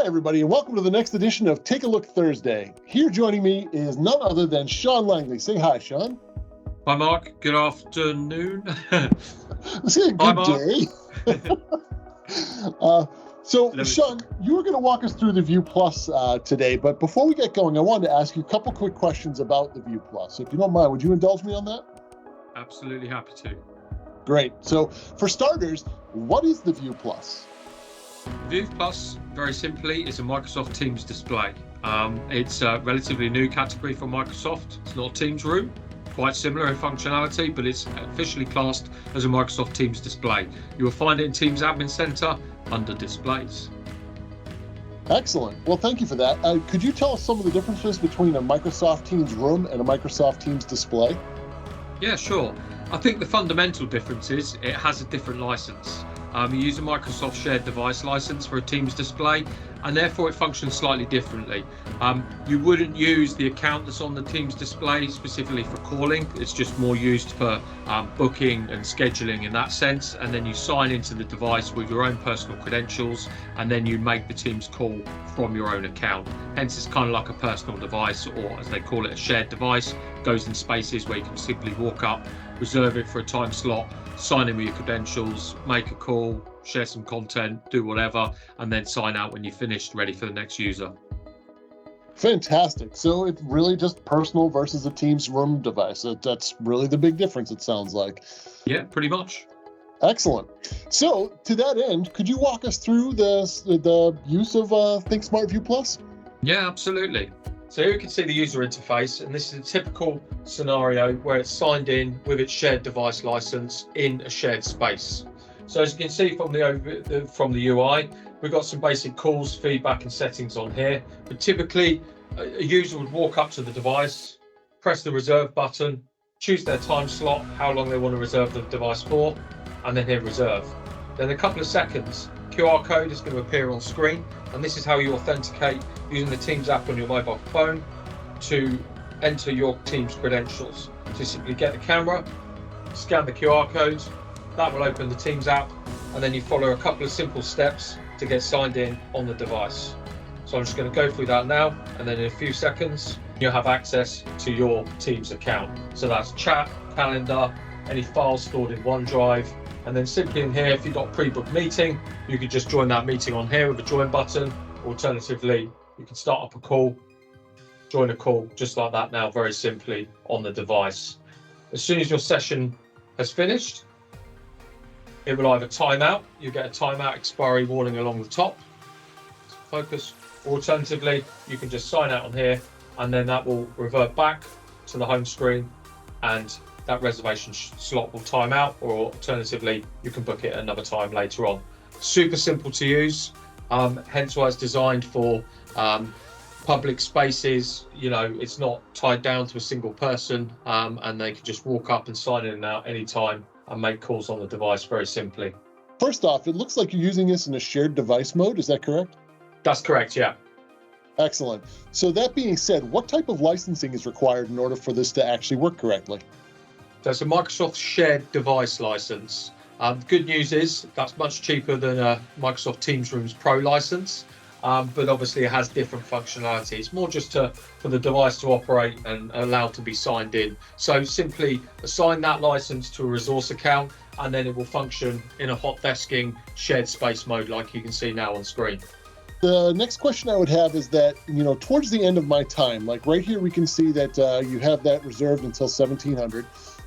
Hi, everybody, and welcome to the next edition of Take a Look Thursday. Here joining me is none other than Sean Langley. Say hi, Sean. Hi, Mark. Good afternoon. Let's say a Hi, good Mark. day. Sean, you were going to walk us through the View Plus today, but before we get going, I wanted to ask you a couple quick questions about the View Plus. If you don't mind, would you indulge me on that? Absolutely happy to. Great. So, for starters, what is the View Plus? View Plus, very simply, is a Microsoft Teams display. It's a relatively new category for Microsoft. It's not a Teams room, quite similar in functionality, but it's officially classed as a Microsoft Teams display. You will find it in Teams Admin Center under Displays. Excellent. Well, thank you for that. Could you tell us some of the differences between a Microsoft Teams room and a Microsoft Teams display? Yeah, sure. I think the fundamental difference is it has a different license. You use a Microsoft shared device license for a Teams display, and therefore it functions slightly differently. You wouldn't use the account that's on the Teams display specifically for calling. It's just more used for booking and scheduling in that sense. And then you sign into the device with your own personal credentials, and then you make the Teams call from your own account. Hence, it's kind of like a personal device, or as they call it, a shared device. Goes in spaces where you can simply walk up, reserve it for a time slot, sign in with your credentials, make a call, share some content, do whatever, and then sign out when you're finished, ready for the next user. Fantastic. So it's really just personal versus a Teams room device. That's really the big difference, it sounds like. Yeah, pretty much. Excellent. So to that end, could you walk us through the use of Thinksmart View Plus? Yeah, absolutely. So here you can see the user interface, and this is a typical scenario where it's signed in with its shared device license in a shared space. So as you can see from the UI, we've got some basic calls, feedback, and settings on here. But typically, a user would walk up to the device, press the reserve button, choose their time slot, how long they want to reserve the device for, and then hit reserve. Then in a couple of seconds, QR code is going to appear on screen, and this is how you authenticate using the Teams app on your mobile phone to enter your Teams credentials. So simply get the camera, scan the QR code, that will open the Teams app, and then you follow a couple of simple steps to get signed in on the device. So I'm just going to go through that now, and then in a few seconds you'll have access to your Teams account. So that's chat, calendar, any files stored in OneDrive, and then simply in here, if you've got a pre-booked meeting, you could just join that meeting on here with a join button. Alternatively, you can start up a call, join a call, just like that now, very simply on the device. As soon as your session has finished, it will either time out, you get a timeout expiry warning along the top, focus. Alternatively, you can just sign out on here, and then that will revert back to the home screen, and that reservation slot will time out, or alternatively, you can book it another time later on. Super simple to use, hence why it's designed for public spaces. You know, it's not tied down to a single person, and they can just walk up and sign in and out anytime and make calls on the device very simply. First off, it looks like you're using this in a shared device mode. Is that correct? That's correct, yeah. Excellent. So that being said, what type of licensing is required in order for this to actually work correctly? So it's a Microsoft shared device license. The good news is that's much cheaper than a Microsoft Teams Rooms Pro license, but obviously it has different functionality. It's more just for the device to operate and allowed to be signed in. So simply assign that license to a resource account, and then it will function in a hot desking shared space mode like you can see now on screen. The next question I would have is that, you know, towards the end of my time, like right here, we can see that you have that reserved until 1700.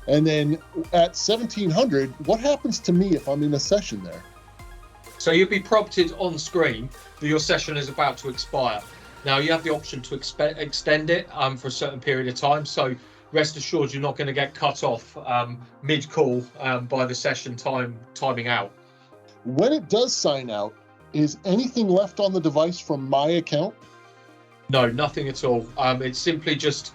And then at 1700, what happens to me if I'm in a session there? So you'll be prompted on screen that your session is about to expire. Now you have the option to extend it for a certain period of time. So rest assured you're not going to get cut off mid-call by the session timing out. When it does sign out, is anything left on the device from my account? No, nothing at all. It's simply just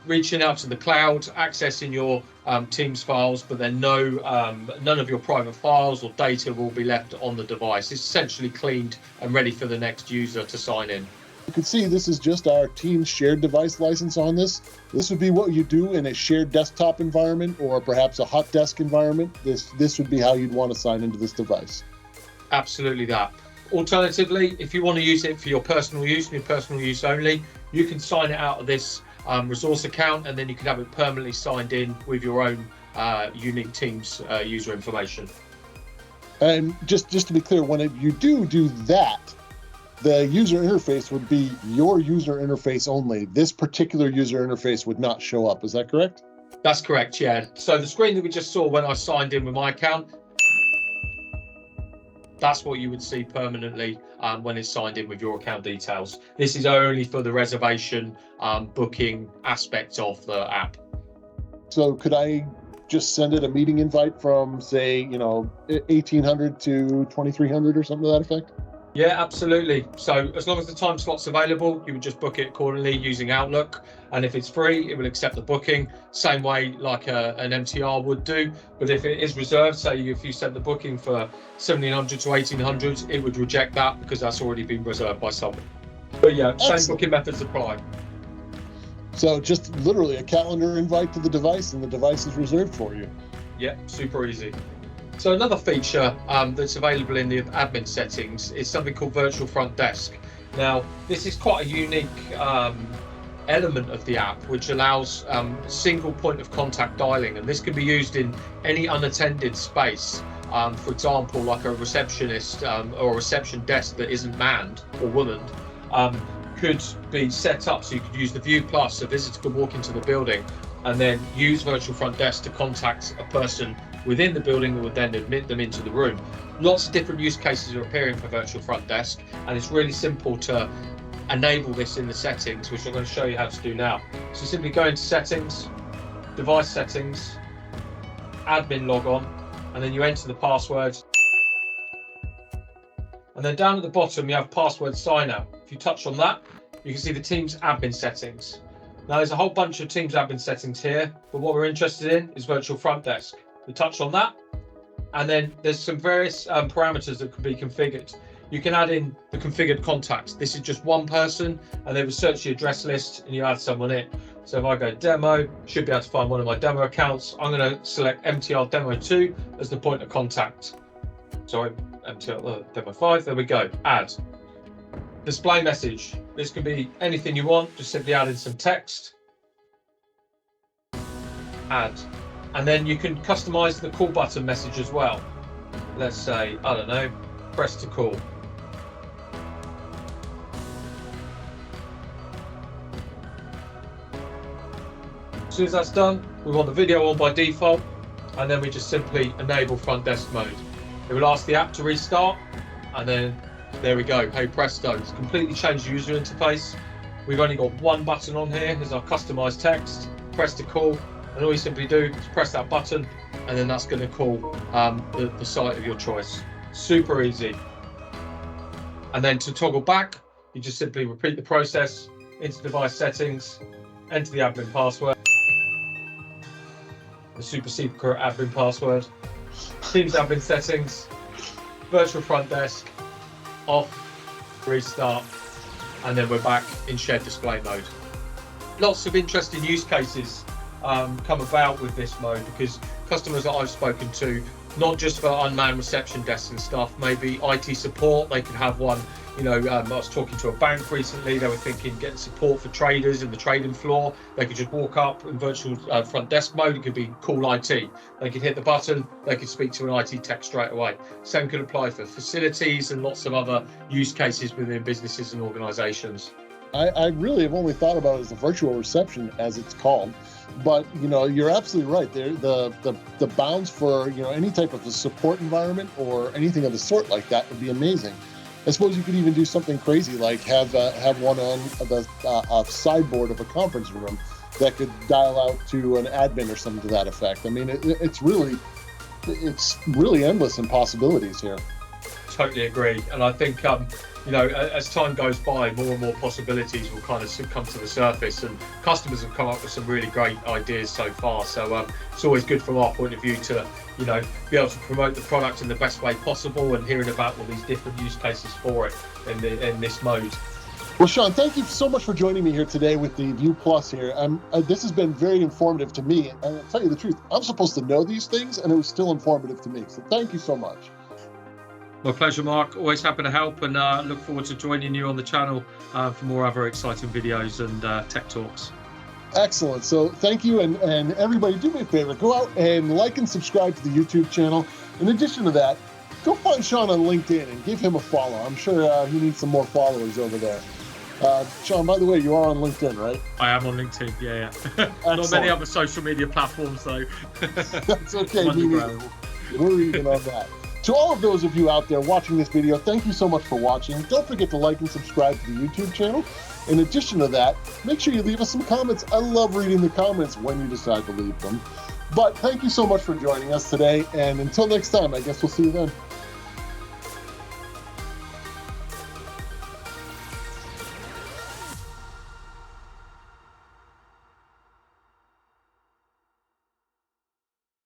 reaching out to the cloud, accessing your Teams files, but then none of your private files or data will be left on the device. It's essentially cleaned and ready for the next user to sign in. You can see this is just our Teams shared device license on this. This would be what you do in a shared desktop environment or perhaps a hot desk environment. This would be how you'd want to sign into this device. Absolutely that. Alternatively, if you want to use it for your personal use and your personal use only, you can sign it out of this resource account, and then you can have it permanently signed in with your own unique Teams user information. And just to be clear, when you do that, the user interface would be your user interface only. This particular user interface would not show up. Is that correct? That's correct, yeah. So the screen that we just saw when I signed in with my account, that's what you would see permanently when it's signed in with your account details. This is only for the reservation booking aspect of the app. So could I just send it a meeting invite from, say, 1800 to 2300 or something to that effect? Yeah, absolutely. So as long as the time slot's available, you would just book it accordingly using Outlook. And if it's free, it will accept the booking, same way like an MTR would do. But if it is reserved, say if you sent the booking for 1700 to 1800, it would reject that because that's already been reserved by someone. But yeah, same booking methods apply. So just literally a calendar invite to the device, and the device is reserved for you. Yeah, super easy. So another feature that's available in the admin settings is something called Virtual Front Desk. Now, this is quite a unique element of the app, which allows single point of contact dialing, and this can be used in any unattended space. For example, like a receptionist or a reception desk that isn't manned or womaned could be set up so you could use the View Plus. A visitor could walk into the building and then use Virtual Front Desk to contact a person within the building that would then admit them into the room. Lots of different use cases are appearing for Virtual Front Desk, and it's really simple to enable this in the settings, which I'm going to show you how to do now. So simply go into Settings, Device Settings, Admin Logon, and then you enter the password. And then down at the bottom, you have Password Sign Out. If you touch on that, you can see the Teams admin settings. Now there's a whole bunch of Teams admin settings here, but what we're interested in is Virtual Front Desk. We touch on that, and then there's some various parameters that can be configured. You can add in the configured contacts. This is just one person, and they will search the address list and you add someone in. So if I go demo, should be able to find one of my demo accounts. I'm going to select MTR Demo 2 as the point of contact. Sorry, MTR Demo 5, there we go, add. Display message. This can be anything you want, just simply add in some text. Add. And then you can customize the call button message as well. Let's say, I don't know, press to call. As soon as that's done, we want the video on by default, and then we just simply enable front desk mode. It will ask the app to restart, and then there we go. Hey presto, it's completely changed the user interface. We've only got one button on here. Here's our customized text, press to call. And all you simply do is press that button, and then that's going to call the site of your choice. Super easy. And then to toggle back, you just simply repeat the process into device settings, enter the admin password, the super secret admin password, Teams admin settings, Virtual Front Desk, off, restart, and then we're back in shared display mode. Lots of interesting use cases come about with this mode, because customers that I've spoken to, not just for unmanned reception desks and stuff, maybe IT support, they could have one. I was talking to a bank recently, they were thinking getting support for traders in the trading floor. They could just walk up in virtual front desk mode. It could be call IT. They could hit the button, they could speak to an IT tech straight away. Same could apply for facilities and lots of other use cases within businesses and organizations. I really have only thought about it as a virtual reception, as it's called. But you're absolutely right. The bounds for any type of a support environment or anything of the sort like that would be amazing. I suppose you could even do something crazy like have one on the sideboard of a conference room that could dial out to an admin or something to that effect. I mean, it's really endless in possibilities here. Totally agree, and I think as time goes by, more and more possibilities will kind of come to the surface, and customers have come up with some really great ideas so far. So it's always good from our point of view to be able to promote the product in the best way possible, and hearing about all these different use cases for it in this mode. Well, Sean, thank you so much for joining me here today with the View Plus here. This has been very informative to me, and I'll tell you the truth, I'm supposed to know these things, and it was still informative to me. So thank you so much. My pleasure, Mark. Always happy to help, and look forward to joining you on the channel for more other exciting videos and tech talks. Excellent. So thank you, and everybody, do me a favor, go out and like and subscribe to the YouTube channel. In addition to that, go find Sean on LinkedIn and give him a follow. I'm sure he needs some more followers over there. Sean, by the way, you are on LinkedIn, right? I am on LinkedIn, yeah. Not many other social media platforms, though. That's okay. We're even on that. To all of those of you out there watching this video, thank you so much for watching. Don't forget to like and subscribe to the YouTube channel. In addition to that, make sure you leave us some comments. I love reading the comments when you decide to leave them. But thank you so much for joining us today. And until next time, I guess we'll see you then.